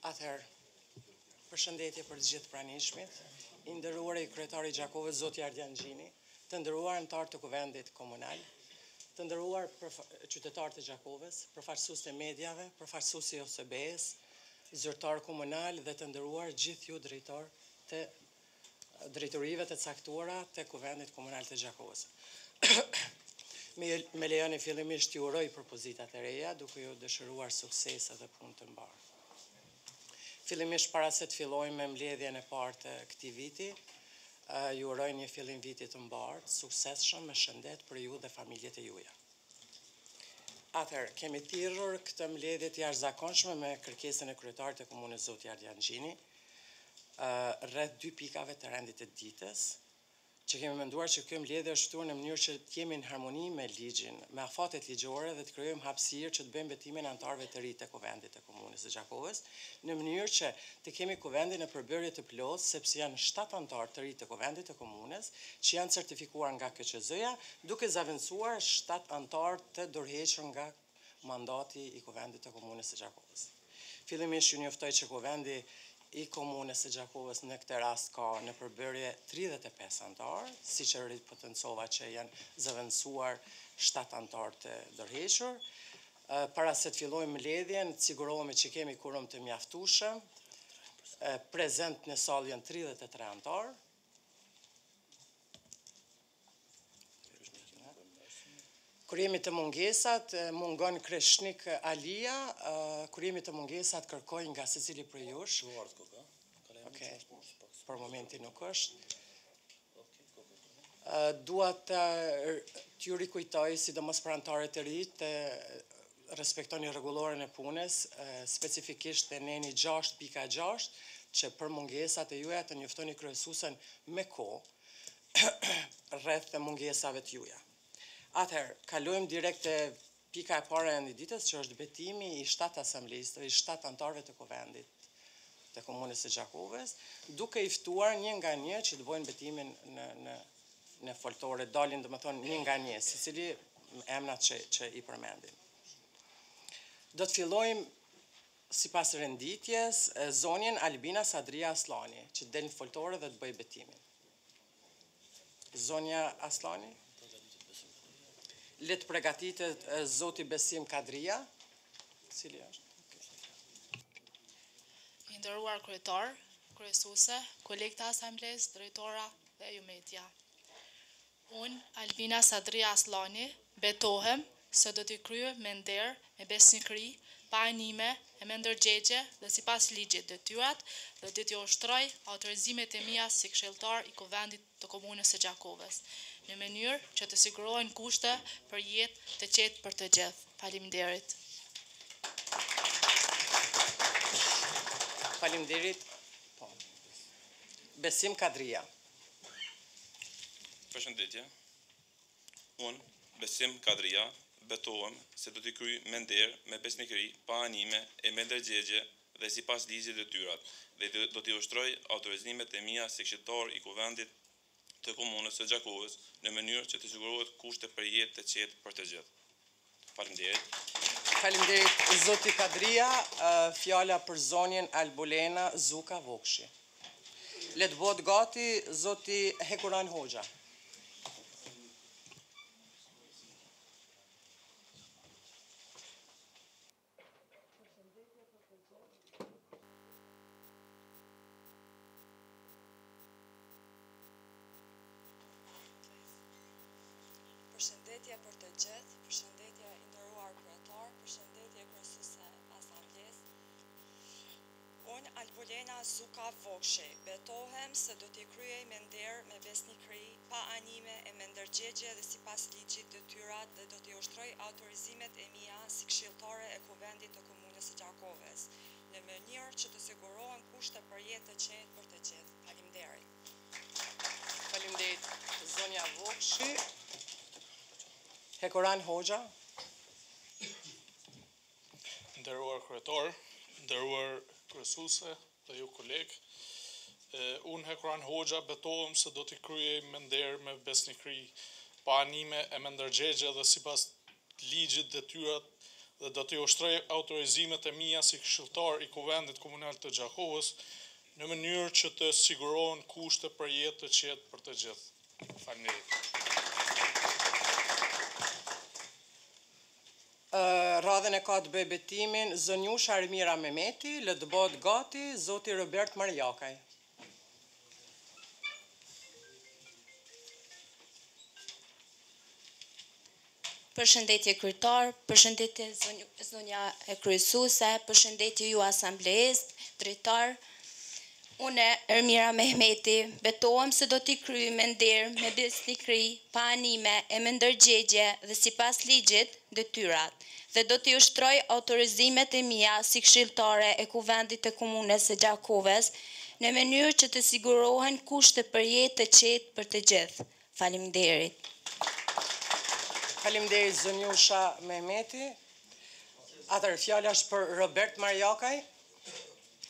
Atëherë, përshëndetje për të gjithë pranishmit, i nderuar i kryetari i Gjakovës, zoti Ardian Gjini, të nderuar anëtarë të kuvendit komunal, të nderuar qytetarë të Gjakovës, përfaqësues të mediave, përfaqësuesi i OSBE-s, zyrtar komunal dhe të nderuar gjithë ju drejtor të drejtorive të caktuara të kuvendit komunal të Gjakovës. Me lejoni fillimisht ju uroj propozitat e reja, duke ju dëshiruar suksese dhe punë të mbarë. Fillimisht para se të fillojmë me mbledhjen e parë të këtij viti, ju uroj një fillim viti të mbarë, suksesshëm, me shëndet për ju dhe familjet e juja. Atëherë, kemi thirrur këtë mbledhje të jashtëzakonshme me kërkesën e kryetarit të komunës zoti Ardian Gjini, rreth 2 pikave të rendit të ditës, që kemi menduar që kjo mbledhje është shtuar në mënyrë që të jemi në harmoni me ligjin, me afatet ligjore dhe të krijojmë hapësirë që të bëjmë betimin e anëtarëve të ri të kuvendit të komunës së Gjakovës, në mënyrë që të kemi kuvendin në përbërje të plotë, sepse janë 7 anëtarë të ri të kuvendit të komunës që janë certifikuar nga KQZ-ja, duke zaventësuar 7 anëtarë të dorëhequr nga mandati i kuvendit të komunës së Gjakovës. Fillimisht ju njoftoj që kuvendi i komunës së Gjakovës në këtë rast ka në përbërje 35 anëtarë, siç e ripotencova që janë zëvendësuar 7 anëtarë të dorëhequr. Para se të fillojmë mbledhjen, të sigurohemi që kemi kurum të mjaftueshëm. Prezent në sallë janë 33 anëtarë. Kur jemi të mungesat, mungon Kreshnik Alia, kur jemi të mungesat kërkoj nga secili prej jush. Për momentin nuk është. Dua t'ju rikujtoj, sidomos për anëtarët e ri, të respektoni rregulloren e punës, specifikisht e neni 6.6, që për mungesat e juja të njoftoni kryesuesen me kohë rreth mungesave të juja. Atëherë, kalojmë direkt te pika e parë e rendit ditës, që është betimi i 7 asamblistëve, i 7 anëtarëve të kuvendit të komunës së Gjakovës, duke i ftuar një nga një që të bëjnë betimin në foltore, dalin domethënë një nga një, secili emrat që i përmendim. Do të fillojmë sipas renditjes zonjën Albina Sadria Aslani, që del në foltore dhe të bëjë betimin. Zonja Aslani? Le të përgatitet zoti Besim Kadria, cili është. I nderuar kryetar, kryesuese, kolegë të asamblesë, drejtora dhe ju media. Unë, Albina Sadria Aslani, betohem se do t'i kryej me nder, me besnikëri, pa anime, e me ndërgjegje dhe sipas ligjit detyrat, dhe do t'i ushtroj autorizimet e mia si këshilltar i kuvendit të komunës së Gjakovës, në mënyrë që të sigurohen kushte për jetë të qetë për të gjithë. Faleminderit. Faleminderit. Besim Kadria. Përshëndetje. Unë, Besim Kadria, betohem se do t'i kryej me nder, me besnikëri, pa anime e me ndërgjegje dhe sipas ligjit detyrat, dhe do t'i ushtroj autorizimet e mia si këshilltar i kuvendit të komunës së Gjakovës në mënyrë që të sigurohet kushte për jetë të qetë për të gjithë. Faleminderit. Faleminderit zoti Kadria, fjala për zonjën Albulena Zuka Vokshi. Le të bëhet gati zoti Hekuran Hoxha. Përshëndetje për të gjithë, përshëndetje i nderuar kryetar, përshëndetje kryesuese asamblesë. Unë, Albulena Zuka Vokshi, betohem se do t'i kryej me nder, me besnikëri, pa anime e me ndërgjegje dhe sipas ligjit detyrat dhe do t'i ushtroj autorizimet e mia si këshilltare e kuvendit të komunës së Gjakovës, në mënyrë që të sigurohen kushte për jetë të qetë për të gjithë. Faleminderit. Faleminderit zonja Vokshi. Hekuran Hoxha. Nderuar kryetar, nderuar kryesuese dhe ju kolegë, unë Hekuran Hoxha betohem se do t'i kryej me nder, me besnikëri, pa anime e me ndërgjegje dhe sipas ligjit detyrat dhe do t'i ushtroj autorizimet e mia si këshilltar i Kuvendit Komunal të Gjakovës në mënyrë që të sigurohen kushte për jetë të qetë për të gjithë. Faleminderit. Radhën e ka të bëj betimin Zënjusha Armira Mehmeti, lë të bëhet gati zoti Robert Marjakaj. Përshëndetje kryetar, përshëndetje zonja e kryesuese, përshëndetje ju asamblesë, drejtar. Unë, Ermira Mehmeti, betohem se do t'i kryej me nder, me besnikëri, pa anime e me ndërgjegje dhe sipas ligjit detyrat, dhe do t'i ushtroj autorizimet e mia si këshilltare e Kuvendit të Komunës së Gjakovës në mënyrë që të sigurohen kushte për jetë të qetë për të gjithë. Faleminderit. Faleminderit Zënjusha Mehmeti. Atëherë fjala është për Robert Marjakaj.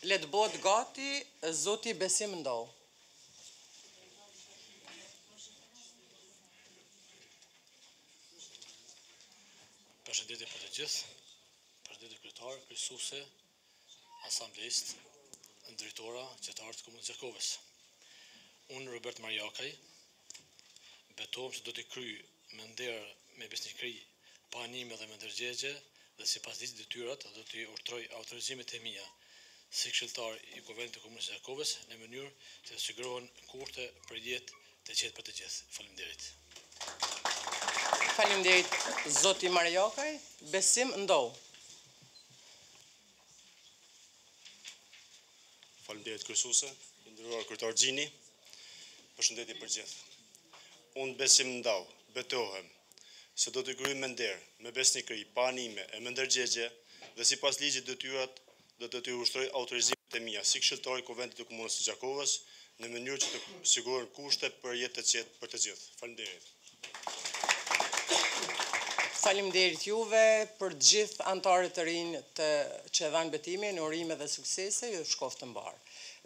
Le të bëhet gati zoti Besim Ndoh. Përshëndetje për të gjithë, përshëndetje kryetar, kryesuese, asamblesë, drejtora, qytetarët e Komunës së Gjakovës. Unë Robert Marjakaj betohem se do t'i kryej me nder, me besnikëri, pa anime dhe me ndërgjegje dhe sipas ligjit detyrat do t'i ushtroj autorizimet e mia si këshilltar i Kuvendit të Komunës së Gjakovës në mënyrë që të sigurohen kushte për jetë të qetë për të gjithë. Faleminderit. Faleminderit zoti Marjakaj. Besim Ndoh. Faleminderit kryesuese, i nderuar kryetar Xhini. Përshëndetje për gjithë. Unë Besim Ndoh, betohem se do t'i kryej me nder, me besnikëri, pa anime e me ndërgjegje dhe sipas ligjit detyrat do të t'i ushtroj autorizimet e mia si këshilltar i Kuvendit të Komunës së Gjakovës në mënyrë që të sigurohen kushte për jetë të qetë për të gjithë. Faleminderit. Faleminderit juve për të gjithë anëtarët të rinj që dhanë betimin, urime dhe suksese, ju shkoft të mbarë.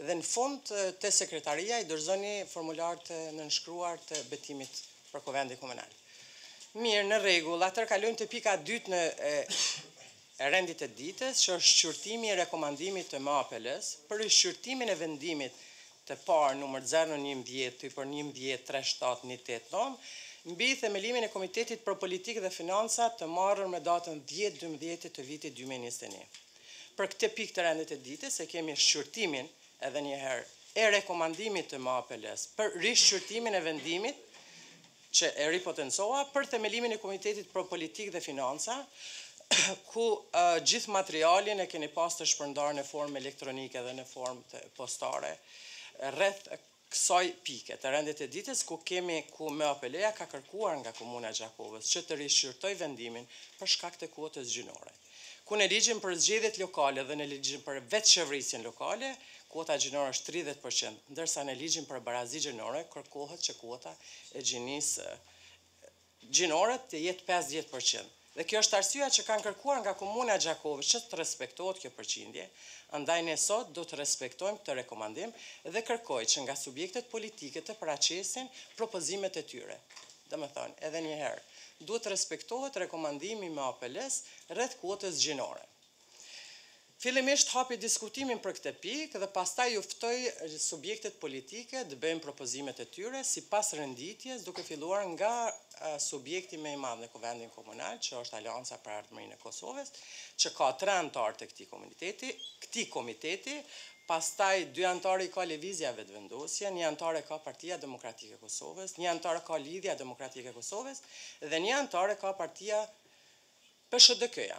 Dhe në fund të sekretaria i dorëzoni formularët e nënshkruar të betimit për Kuvendin Komunal. Mirë, në rregull, atëherë kalojmë te pika 2 në rendit e ditës, që është shqyrtimi i rekomandimit të MAPL-s për shqyrtimin e vendimit të parë numër 011 për 113718 mbi themelimin e Komitetit për Politikë dhe Financa të marrër me datën 10/12 të vitit 2021. Për këtë pikë të rendit e ditës e kemi shqyrtimin edhe njëherë e rekomandimit të MAPL-s për rishqyrtimin e vendimit që e ripotencoa për themelimin e Komitetit për Politikë dhe Financa, ku gjithë materialin e keni pas të shpërndarë në formë elektronike dhe në formë postare rreth kësaj pike të rendit e ditës, ku MAPL-ja ka kërkuar nga Komuna e Gjakovës që të rishqyrtoj vendimin për shkak të kuotës gjinore. Ku në ligjin për zgjedhjet lokale dhe në ligjin për vetëshevrisjen lokale, kuota gjinore është 30%, ndërsa në ligjin për barazi gjinore kërkohet që kuota e gjinisë gjinore të jetë 50%. Dhe kjo është arsyeja që kanë kërkuar nga Komuna e Gjakovës që të respektohet kjo përqindje, andaj ne sot do të respektojmë këtë rekomandim dhe kërkoj që nga subjektet politike të paraqesin propozimet e tyre. Domethënë, edhe një herë, duhet të respektohet rekomandimi me MAPL-s rreth kuotës gjinore. Fillimisht hapi diskutimin për këtë pikë dhe pastaj ju ftoj subjektet politike të bëjnë propozimet e tyre sipas renditjes, duke filluar nga subjekti më i madh në Kuvendin Komunal, që është Aleanca për Ardhmërinë e Kosovës, që ka 3 anëtarë të këtij komiteti, pastaj 2 anëtarë i ka Lëvizja Vetëvendosje, 1 anëtar e ka Partia Demokratike e Kosovës, 1 anëtar ka Lidhja Demokratike e Kosovës dhe 1 anëtar e ka Partia PSHDK-ja.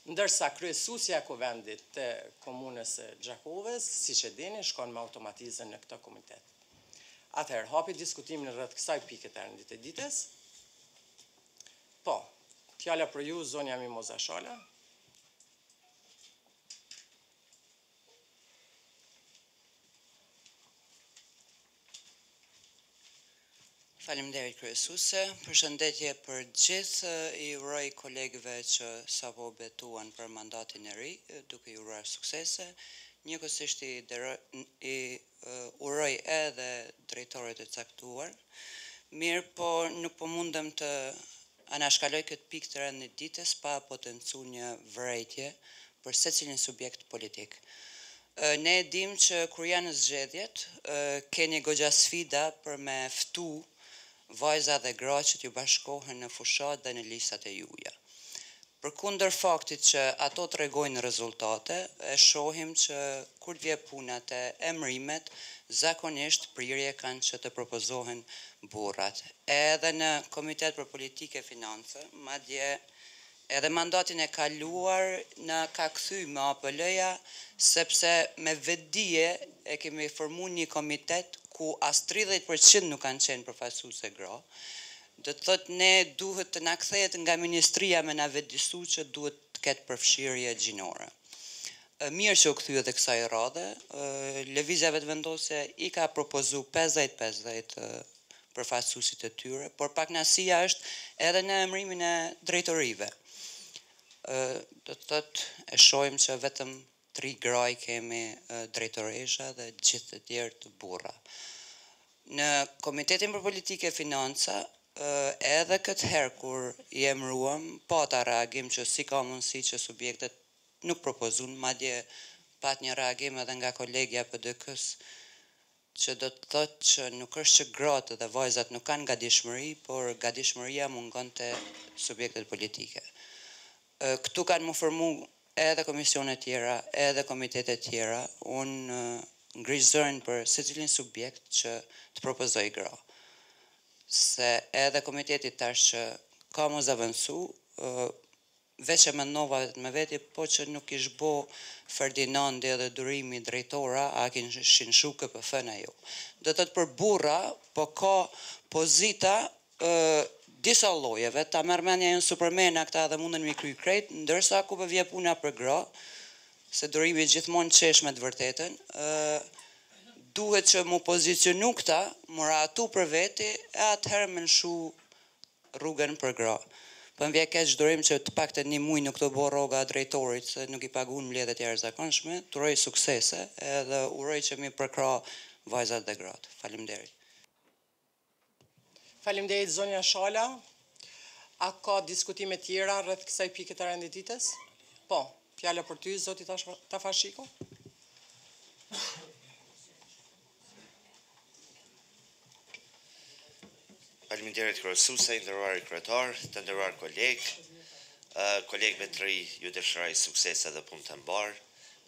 Ndërsa kryesuesja e Kuvendit të Komunës së Gjakovës, siç e dini, shkon me automatizëm në këtë komitet. Atëherë, hapi diskutimin rreth kësaj pike të rendit të ditës. Po, fjala për ju, zonja Mimoza Shala. Faleminderit kryesuese, përshëndetje për gjithë, i uroj kolegëve që sapo betuan për mandatin e ri, duke i uruar suksese, njëkohësisht i uroj edhe drejtorit e caktuar. Mirë, po nuk po mundem të anashkaloj këtë pikë të rëndë ditës pa potencu një vërejtje për secilin subjekt politik. Ne dim që kur janë zgjedhjet, keni goxha sfida për me ftu vajza dhe gra që t'ju bashkohen në fushat dhe në listat e juja. Përkundër faktit që ato tregojnë rezultate, e shohim që kur vje punat e emrimet, zakonisht prirje kanë që të propozohen burrat. Edhe në Komitet për Politikë e Finance, madje edhe mandatin e kaluar në ka kthy me APL-ja, sepse me vetdije e kemi formuar një komitet ku as 30% nuk kanë qenë përfaqësuese gra. Do të thotë ne duhet të na kthehet nga ministria me na vetëdijsu që duhet të ketë përfshirje gjinore. Mirë që u kthye edhe kësaj radhe, lëvizja vetëvendosje i ka propozu 50-50 përfaqësuesit e tyre, por pakënasia është edhe në emrimin e drejtorive. Do të thotë e shohim që vetëm 3 graj kemi drejtoresha dhe gjithë të tjerë të burra. Në Komitetin për Politikë e Financa, edhe këtë herë kur i emruam, pata reagim që si ka mundësi që subjektet nuk propozun, madje pat një reagim edhe nga kolegja PDK-s, që do të thotë që nuk është që gratë dhe vajzat nuk kanë gatishmëri, por gatishmëria mungon të subjektet politike. Këtu kanë më formu edhe komisione tjera, edhe komitete tjera, unë ngriq zërin për secilin subjekt që të propozoj gra. Se edhe komiteti tash që ka mos avancu, veç e mendova me veti, po që nuk ish bo Ferdinandi edhe durimi drejtora, a kishin shu KPF-n ajo. Do të thotë për burra, po ka pozita disa llojeve, ta merr mendja janë supermena këta dhe munden mi kry krejt, ndërsa ku po vje puna për gra, se durimi gjithmonë qesh me të vërtetën, duhet që mu pozicionu këta, mora atu për veti, e atëherë më nshu rrugën për gra. Për më vje keq durim që të pak të një muj nuk të bo roga drejtorit, se nuk i pagun mbledhjet e jashtëzakonshme, të uroj suksese, edhe uroj që mi përkra vajzat dhe gratë. Faleminderit. Faleminderit zonja Shala. A ka diskutime tjera rreth kësaj pike të rendititës? Po, fjala për ty, zoti Tafashiko. Faleminderit kryesuese, nderuar kryetar, të nderuar kolegëve të ri ju dëshiroj suksese dhe punë të mbar,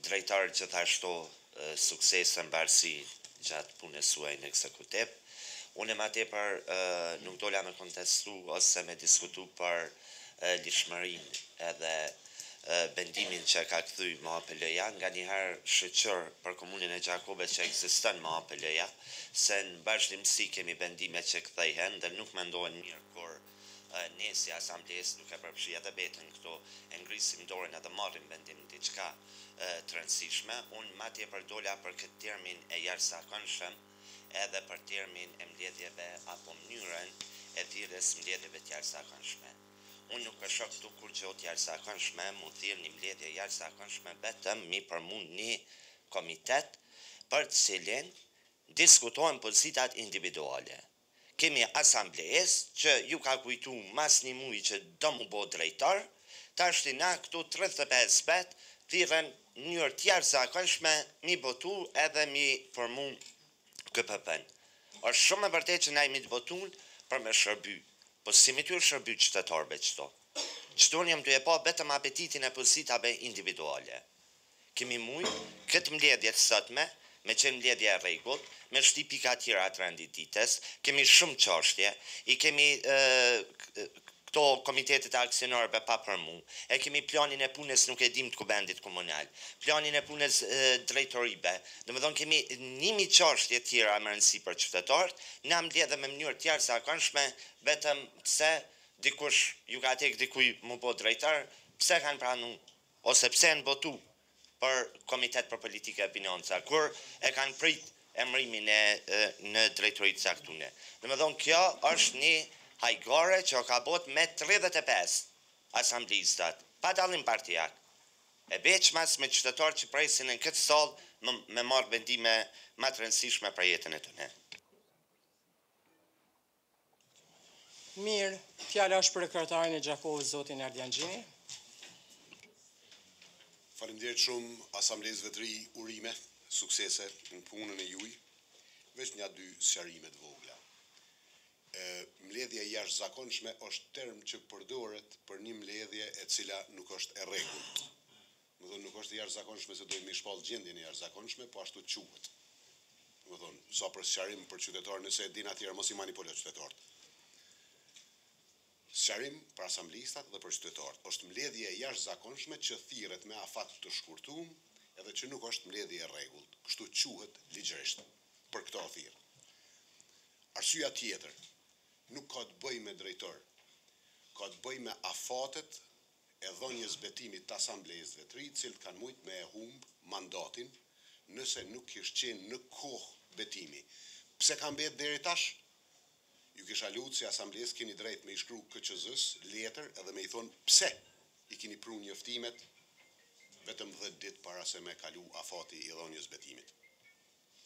drejtar gjithashtu suksese mbarësi gjatë punës suaj në ekzekutiv. Unë më tepër nuk dola me kontestu ose me diskutu për lishmërinë edhe bendimin që ka kthy me APL-ja, nga njëherë shëqër për komunën e Gjakobës që ekziston me APL-ja, se në bashkëdhënësi kemi bendime që kthehen dhe nuk mendohen mirë kur ne si asamblesë nuk e përfshi edhe betën këto e ngrisim dorën edhe marrim vendim diçka të rëndësishme. Unë më tepër dola për këtë termin e jashtëzakonshëm edhe për termin e mbledhjeve apo mënyrën e thirrjes mbledhjeve të jashtëzakonshme. Unë nuk e shoh këtu kur gjë të jashtëzakonshme, mund të thirrni mbledhje jashtëzakonshme vetëm mi përmund një komitet për të cilin diskutojnë pozitat individuale. Kemi asamblesë që ju ka kujtu mas një muj që do mu bo drejtar, tash na këtu 35 vet thirren në mënyrë të jashtëzakonshme mi botu edhe mi formu KPP-n. Është shumë e vërtetë që na jemi të botuar për me shërby. Po si me ty shërby qytetarëve qëto? Qëto jam të e pa vetëm apetitin e pozitave individuale. Kemi mujë këtë mbledhje të sotme, me qenë mbledhje e rregullt, me shti pika tjera të rendititës, kemi shumë çështje, i kemi këto komitetet e aksionarëve pa përmu, e kemi planin e punës nuk e dim të kubendit komunal, planin e punës drejtorive, domethënë kemi 1000 çështje tjera më rëndësi për qytetarët, na mbledhe me mënyrë të jashtëzakonshme vetëm pse dikush ju ka tek dikuj mu bo drejtar, pse kanë pranu, ose pse në botu për Komitet për Politikë e Financa, kur e kanë prit emrimin në drejtoritë caktune. Domethënë kjo është një hajgare që ka bot me 35 asamblistat, pa dallim partijak. E veçmas me qytetarë që presin në këtë sallë me marrë vendime më të rëndësishme për jetën e tyre. Mirë, fjala është për kryetarin e Gjakovës, zotin Ardian Gjini. Faleminderit shumë Asamblesë Vetëri, urime, suksese në punën e juaj. Veç një dy sqarime të vogla. Mbledhja e jashtëzakonshme është term që përdoret për një mbledhje e cila nuk është e rregullt. Do thonë nuk është e jashtëzakonshme se do të shpall gjendjen e jashtëzakonshme, po ashtu quhet. Do thonë, sa për sqarim për qytetarë, nëse e din atëherë mos i manipuloj qytetarët. Sqarim për asamblistat dhe për qytetarët. Është mbledhje e jashtëzakonshme që thirret me afat të shkurtuar edhe që nuk është mbledhje e rregullt. Kështu quhet ligjërisht për këto thirrje. Arsyeja tjetër nuk ka të bëjë me drejtor, ka të bëjë me afatet e dhënies betimit të Asamblesë Vetëri, të cilët kanë mujt me e humb mandatin nëse nuk kishte qenë në kohë betimi. Pse ka mbetë deri tash? Ju kisha lutur si Asamblesë keni drejt me i shkruaj KQZ-s letër edhe me i thonë pse i keni prunë njoftimet vetëm 10 ditë para se me kalu afati i dhënies betimit.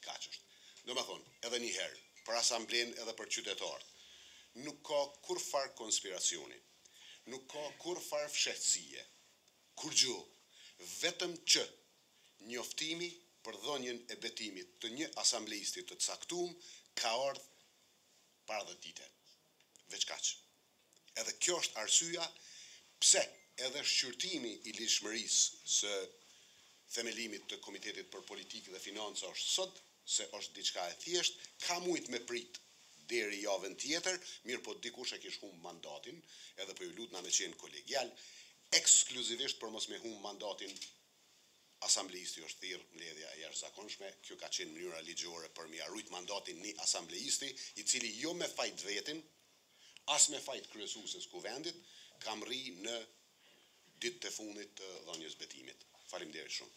Kaq është. Domethënë, edhe një herë, për Asamblenë edhe për qytetarët, nuk ka kur farë konspiracioni, nuk ka kur farë fshehtësie, kur gjë, vetëm që njoftimi për dhënien e betimit të një asambleisti të caktuar ka ardhur para 10 dite. Veç kaq. Edhe kjo është arsyeja pse edhe shqyrtimi i ligjshmërisë së themelimit të Komitetit për Politikë dhe Financa është sot, se është diçka e thjesht, ka mujt me prit deri javën tjetër, mirë po dikush e kish humb mandatin, edhe po ju lutna me qenë kolegial, ekskluzivisht për mos me humb mandatin, asambleisti është thirrë mbledhja e jashtëzakonshme, kjo ka qenë mënyra ligjore për mi arrujt mandatin një asambleisti, i cili jo me fajt vetin, as me fajt kryesuesës kuvendit, kam rri në ditët e fundit të dhënies betimit. Faleminderit shumë.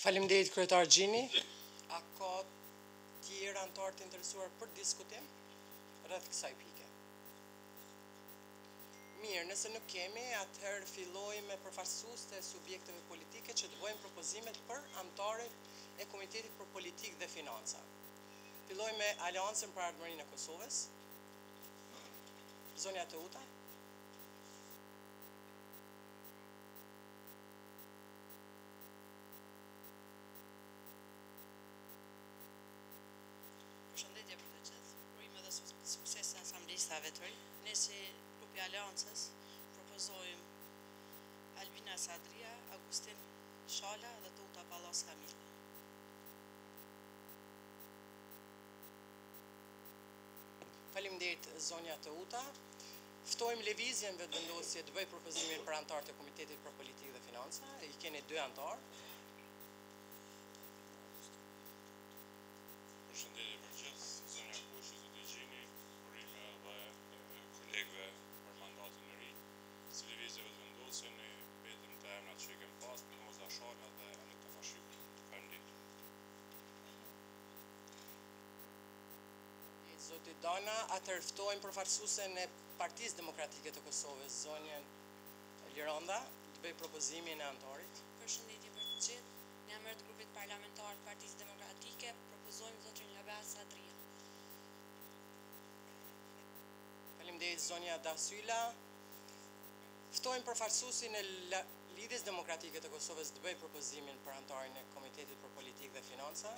Faleminderit kryetar Gjini. A ka tjerë anëtarë të interesuar për diskutim rreth kësaj pike? Mirë, nëse nuk kemi, atëherë fillojmë me përfaqësuesit e subjekteve politike që të bëjmë propozimet për anëtarët e Komitetit për Politikë dhe Financa. Fillojmë me Aleancën për Ardhmërinë e Kosovës. Zonja Teuta. Përshëndetje për të gjithë, urime dhe sukses në Asamblesë Vetëri. Ne si grupi Aleancës propozojmë Albina Sadria, Agustin Shala dhe Teuta Pallas Kamil. Faleminderit zonja Teuta. Ftojmë lëvizjen vetëvendosje të bëj propozimin për anëtarët e Komitetit për Politikë dhe Financa. I keni 2 anëtarë. Përshëndetje për gjithë, zonja Kushi, zoti Gjini, urime dhe kolegëve për mandatin e ri. Si lëvizje vetëvendosje ne betëm të emrat që i kem pas, Mimoza Shala dhe Anita Fashiku. Faleminderit. Zoti Dana, atëherë ftojmë përfaqësuesen e Partisë Demokratike të Kosovës, zonjën Liranda, të bëj propozimin e anëtarit. Përshëndetje për të gjithë. Në emër të grupit parlamentar të Partisë Demokratike, propozojmë zotin Labas Sadria. Faleminderit zonja Dasyla. Ftojmë përfaqësuesin e Lidhjes Demokratike të Kosovës të bëj propozimin për anëtarin e Komitetit për Politikë dhe Financa.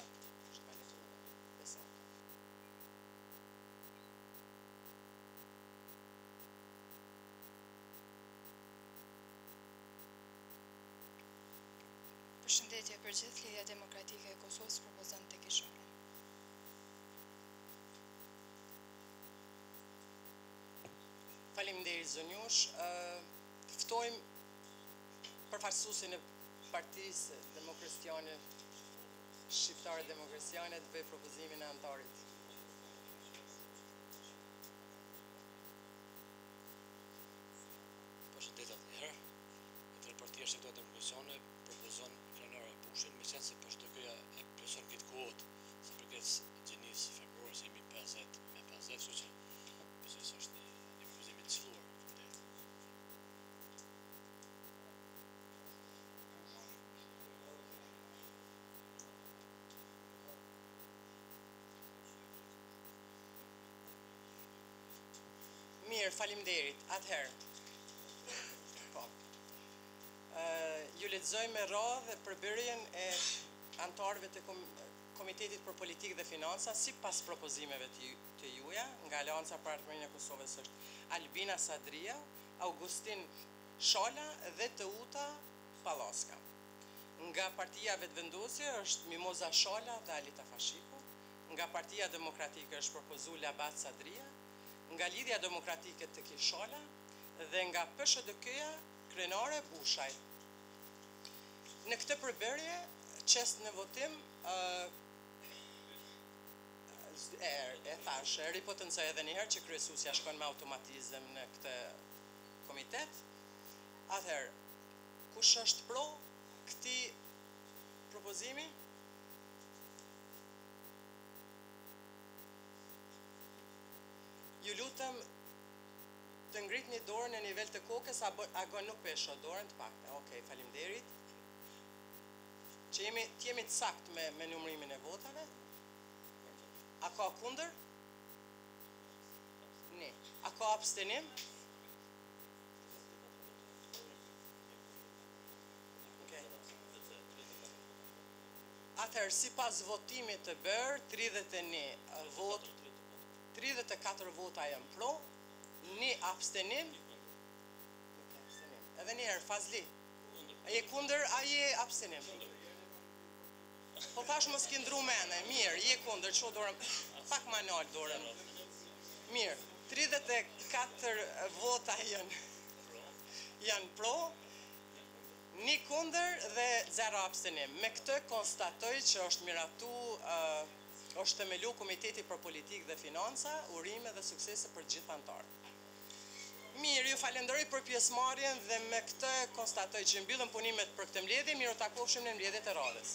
Përshëndetje për gjithë, Lidhja Demokratike e Kosovës propozon Teki Shala. Faleminderit zonjush. Ftojmë përfaqësuesin e Partisë Demokraciane Shqiptare Demokraciane të bëj propozimin e anëtarit. Përshëndetje të njëherë. Vetëri Partia Shqiptare Demokraciane propozon Krenara Bushin, me qenë se PSHTK-ja e plotson këtë kuotë, sa përket gjenis februarit jemi 50 me 50, kështu që besoj se është një propozim i cëlluar. Mirë, faleminderit. Atëherë. Po. Ju lexoj me radhë përbërjen e anëtarëve të Komitetit për Politikë dhe Financa sipas propozimeve të juaja nga Aleanca për Artëmërinë e Kosovës është Albina Sadria, Augustin Shola dhe Teuta Pallaska. Nga Partia Vetëvendosje është Mimoza Shola dhe Alita Fashiku. Nga Partia Demokratike është propozuar Labat Sadria. Nga Lidhja Demokratike të Kishola dhe nga PSHDK-ja krenare Bushaj. Në këtë përbërje qest në votim e thash, ripotencoj edhe njëherë që kryesuesja shkon me automatizëm në këtë komitet. Atëherë, kush është pro këtij propozimi? Ju lutem të ngritni dorën në nivel të kokës, ago nuk pesho dorën të pakta. Okej, faleminderit. Që jemi të sakt me numërimin e votave. A ka kundër? Ne. A ka abstenim? Okay. Atëherë, sipas votimit të bërë, 34 vota janë pro, 1 abstenim. Edhe njëherë, Fazli. A je kundër, a je abstenim? Po thash mos ki ndru mene, mirë, je kundër, që dorën, pak ma nalë dorën. Mirë, 34 vota janë pro, 1 kundër dhe 0 abstenim. Me këtë konstatoj që është miratu, është themelu Komiteti për Politikë dhe Financa, urime dhe suksese për gjithë antarë. Mirë, ju falenderoj për pjesëmarrjen dhe me këtë konstatoj që mbyllëm punimet për këtë mbledhje, mirë takofshim në mbledhjet e radhës.